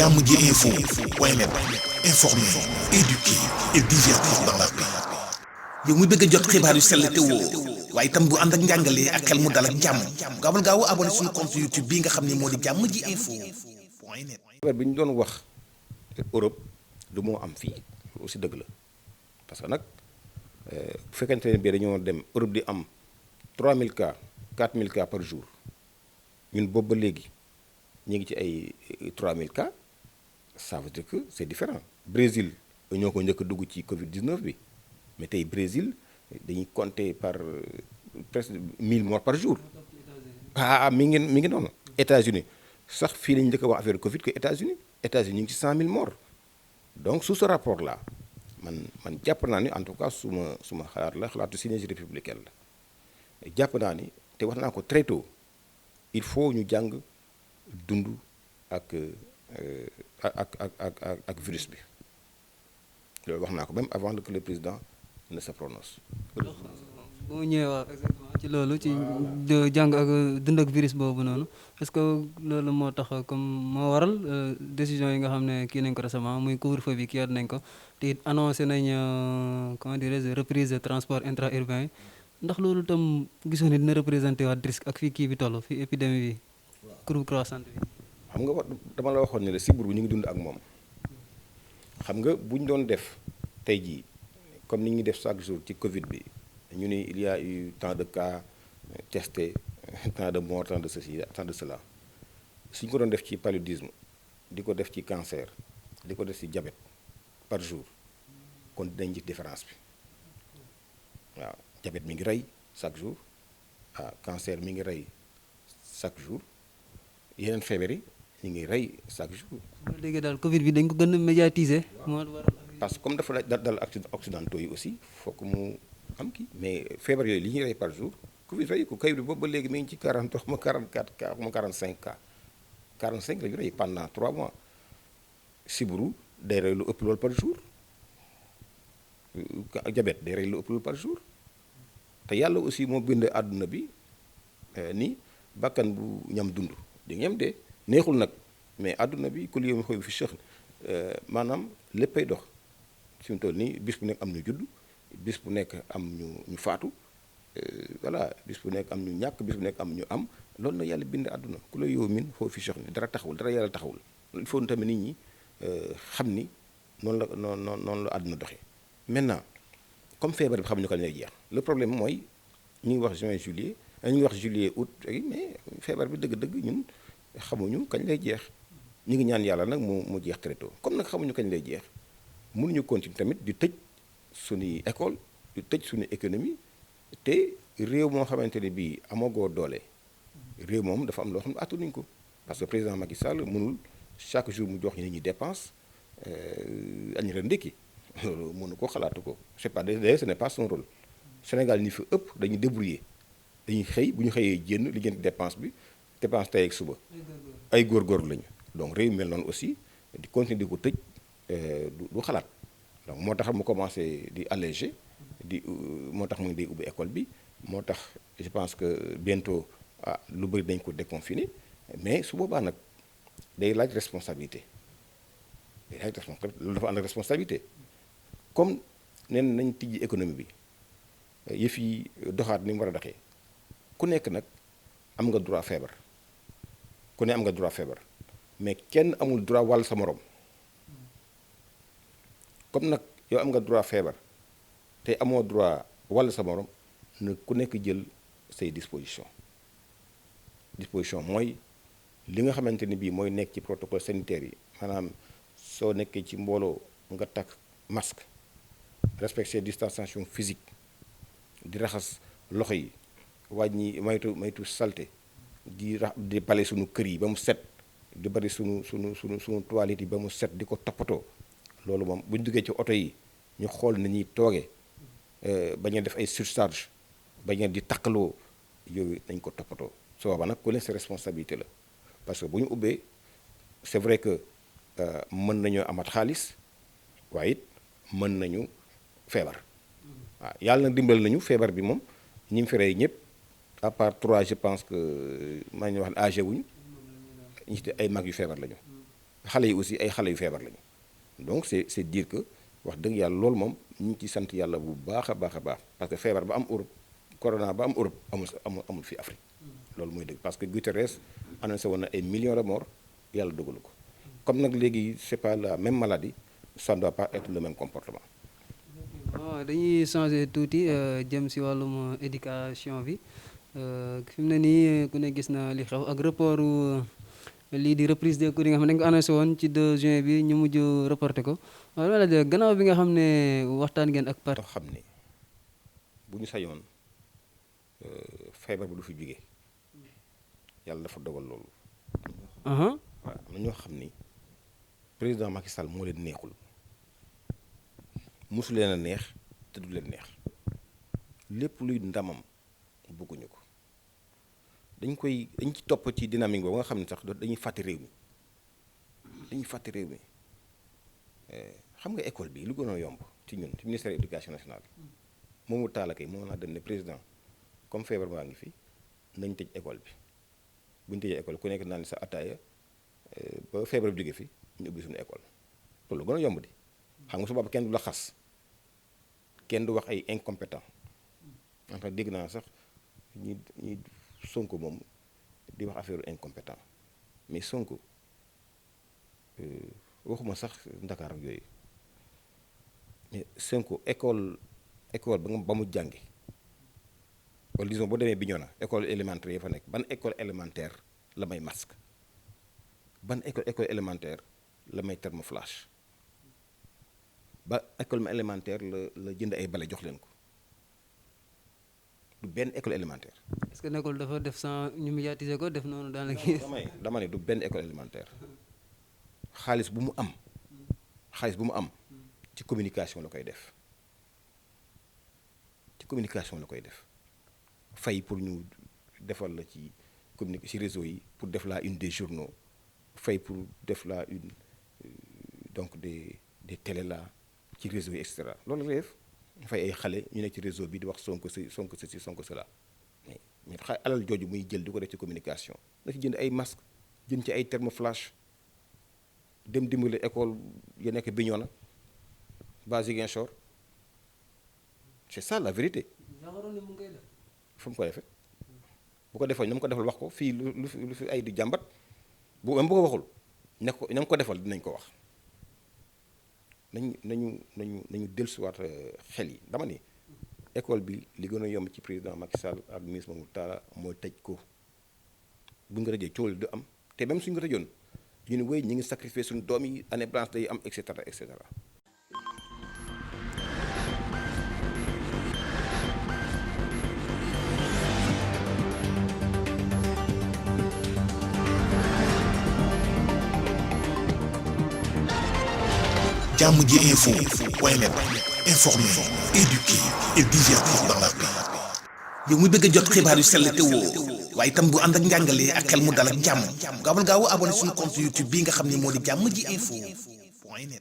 jàmm ji info point net, informer, éduquer et divertir dans la paix. yow mu bëgg a jot xibaar yu sell te woo waaye itam bu ànd ak njàngalee ak xel mu dal ak jàmm gaawal gaaw abonné suñu compte YouTube bi nga xam ne moo di jàmm ji info point net. feebar bi ñu doon wax Europe du moo am fii aussi dëgg la parce que nag bu fekkente ne bii dañoo dem Europe di am 3000 cas 4000 cas par jour ñun boobu ba léegi ñu ngi ci ay 3000 cas ça veut dire que c'est différent. Brésil ñoo ko njëkk a dugg ci Covid 19 bi mais tey Brésil dañuy compter par presque 1000 morts par jour. mi ngi noonu. États-Unis sax fii lañu njëkk a wax affaire Covid que États-Unis ñu ngi ci 100 000 morts donc sous ce rapport là man jàpp naa ni en tout cas suma xalaat la xalaatu synergie républicaine la jàpp naa ni te wax naa ko très tôt il faut ñu jàng dund ak virus bi loolu wax naa ko même avant que le président ne se prononce. boo ñëwee wax exactement ci loolu ci jàng ak dund ak virus boobu noonu est-ce que loolu moo tax comme moo waral décision yi nga xam ne kii nañ ko récemment muy couvre-feu bi kii nañ ko te it annoncé nañ comment dirais-je reprise de transport intra-urbain yi ndax loolu itam gisoo ne dina représenté waat risque ak fii kii bi toll fii épidémie bi courbe croissante bi. xam nga dama la waxoon ne la sibiru ñu ngi dund ak moom xam nga bu ñu doon def tey jii comme ni ñuy def chaque jour ci Covid bi ñu ne il y a eu tant de cas testés tant de morts tant de ceci tant de cela suñ ko doon def ci paludisme di ko def ci cancer di ko def ci diabète par jour kon dinañ gis différence bi waaw diabète mi ngi rey chaque jour cancer mi ngi rey chaque jour yeneen feebar yi ñu ngi rey chaque jour. bu déggee daal Covid bi dañ ko gën a médiatiser. moo waral parce que comme dafa dal occidentaux yi aussi fokk mu am kii mais feebar yooyu li ñuy rey par jour Covid rey ko kay boobu ba léegi mi ngi ci 43 ma 44 cas ma 45 cas 45 la ñu rey pendant 3 mois sibiru day rey lu ëpp loolu par jour diabète day rey lu ëpp loolu par jour te yàlla aussi moo bind àdduna bi ni bakkan bu ñam dund di ñam de neexul nag mais àdduna bi ku li xoy fi cheikh maanaam léppay dox fi mu toll nii bis bu nekk am ñu judd bis bu nekk am ñu faatu voilà bis bu nekk am ñu ñàkk bis bu nekk am ñu am loolu na yàlla bind àdduna ku la yow min foofu fi cheikh ni dara taxawul dara yàlla taxawul il faut tamit nit ñi xam ni noonu la àdduna doxee maintenant comme feebar bi xamuñu ko lay jeex le problème mooy ñu ngi wax juin juillet ñu ngi wax juillet août mais feebar bi dëgg-dëgg ñun xamuñu kañ lay jeex ñu ngi ñaan yàlla nag mu jeex très tôt comme nag xamuñu kañ lay jeex mënuñu continuer tamit di tëj suñuy école di tëj suñu économie te réew moo xamante ne bii amagoo doole réew moom dafa am loo xam ne attanuñ ko parce que président Macky Sall mënul chaque jour mu jox nit ñi dépense añ ren ndékki loolu mënu ko xalaatu ko c'est pas d'ailleurs ce n'est pas son rôle Sénégal ñi fi ëpp dañuy débrouiller dañuy xëy bu ñu xëyee jénn lijjanti dépense bi dépense tey ak suba ay góorgóorlu lañu donc réew mel noonu aussi di continuer di ko tëj du xalaat donc moo tax mu commencé di alléger moo tax mu day ubbi école bi moo tax je pense que bientôt lu bëri dañ ko déconfiner mais su boobaa nag day laaj responsabilité loolu dafa ànd ak responsabilité comme neen nañ tijji économie bi yëf yi doxaat ni mu war a doxee ku nekk nag am nga droit feebar ku ne am nga droit feebar mais kenn amul droit wàll sa morom comme nag yow am nga droit feebar te amoo droit wàll sa morom na ku nekk jël say disposition mooy li nga xamante ni bii mooy nekk ci protocole sanitaire yi maanaam soo nekkee ci mbooloo nga takk masque respecter distanciation physique di raxas loxo yi wàññi maytu salte di bale suñu kër yi ba mu set di bari suñu toilette yi ba mu set di ko toppatoo loolu moom bu ñu duggee ci oto yi ñu xool na ñuy toogee bañ a def ay surcharge bañ a di takkaloo yooyu nañ ko toppatoo su boobaa nag ku ne sa responsabilité la parce que bu ñu ubbee c'est vrai que mën nañoo amat xaalis waaye it mën nañu feebar waaw yàlla nag dimbal nañu feebar bi moom ñi mu fi rey ñëpp à part 3 je pense que maa ngi wax ne âgé wuñ ñi ci ay mag yu feebar lañu xale yi aussi ay xale yu feebar lañu donc c'est dire que wax dëgg yàlla loolu moom ñu ngi ci sant yàlla bu baax a baax a baax parce que feebar ba am Europe corona ba am Europe amul fi Afrique loolu mooy dëgg parce que Guterres annoncé woon na ay millions de morts yàlla dogalu ko comme nag léegi c'est pas la même maladie ça ne doit pas être le même comportement. waaw dañuy changer tuuti jëm si wàllum éducation bi fi mu ne nii ku ne gis na li xew ak report lii di reprise des cours yi nga xam ne dañ ko annoncé woon ci 2 juin bi ñu mujj reporté ko wala gannaaw bi nga xam ne waxtaan ngeen ak parti. xam ne bu ñu sañoon feebar bi du fi jóge yàlla dafa dogal loolu. waaw am na ñoo xam ni président Macky Sall moo leen neexul mosu leen a neex te du leen neex lépp luy ndamam bëgguñu ko dañ ci topp ci dynamique boobu nga xam ne sax dañuy fàtte réew mi xam nga école bi lu gën a yomb ci ñun ci ministère éducation nationale moomu taalakay moo naa dem ne président comme feebar baa ngi fi nañ tëj école bi bu ñu tëjee école ku nekk naan sa ataaya ba feebar bi jóge fi ñu ubbi suñu école loolu gën a yomb di xam nga su boobu kenn du la xas kenn du wax ay incompétent en fait dégg naa sax ñi Sonko moom di wax affaire incompétent mais Sonko waxuma sax Ndakaar ak yooyu mais Sonko école ba mu jàngi wala disons boo demee Bignona école élémentaire yi fa nekk ban école élémentaire la may masque ban école élémentaire la may thermoflash ba école élémentaire la jënd ay bale jox leen ko du benn école élémentaire. est-ce que nekkul dafa def sans ñu médiatiser ko def noonu daanaka. dama ne du benn école élémentaire xaalis bu mu am ci communication la koy def fay pour ñu defal la ci ci réseau yi pour def la une des journaux fay pour def la une donc des télé là ci réseau yi et cetera loolu la def fay ay xale ñu nekk ci réseau bi di wax Sonko ceci Sonko cela mais alal jooju muy jël di ko def ci communication na ci jënd ay masque jënd ci ay thermoflash dem dimbali école ya nekk Bignona ba Ziguinchor c'est ça la vérité. fu mu ko defee bu ko defoon na mu ko defal wax ko fii lu fi ay di jàmbat bu même bu ko waxul ne ko na mu ko defal dinañ ko wax nañu dellusiwaat xel yi dama ni école bi li gën a yomb ci président Macky Sall ak ministre Mamadou Talla mooy tëj ko bu nga tëjee coow li du am te même suñu ko tëjoon ñu ne wéy ñu ngi sacrifier suñu doom yi année blanche day am et cetera et cetera. Jàmm ji info point net informer, éduquer et divertir dans la paix. yow mi bëgg a jot xibaar yu sell te woo waaye itam bu ànd ak njàngalee ak xel mu dal ak jàmm gaawal gaaw abonné suñu compte YouTube bii nga xam ne moo di Jàmm ji info point net.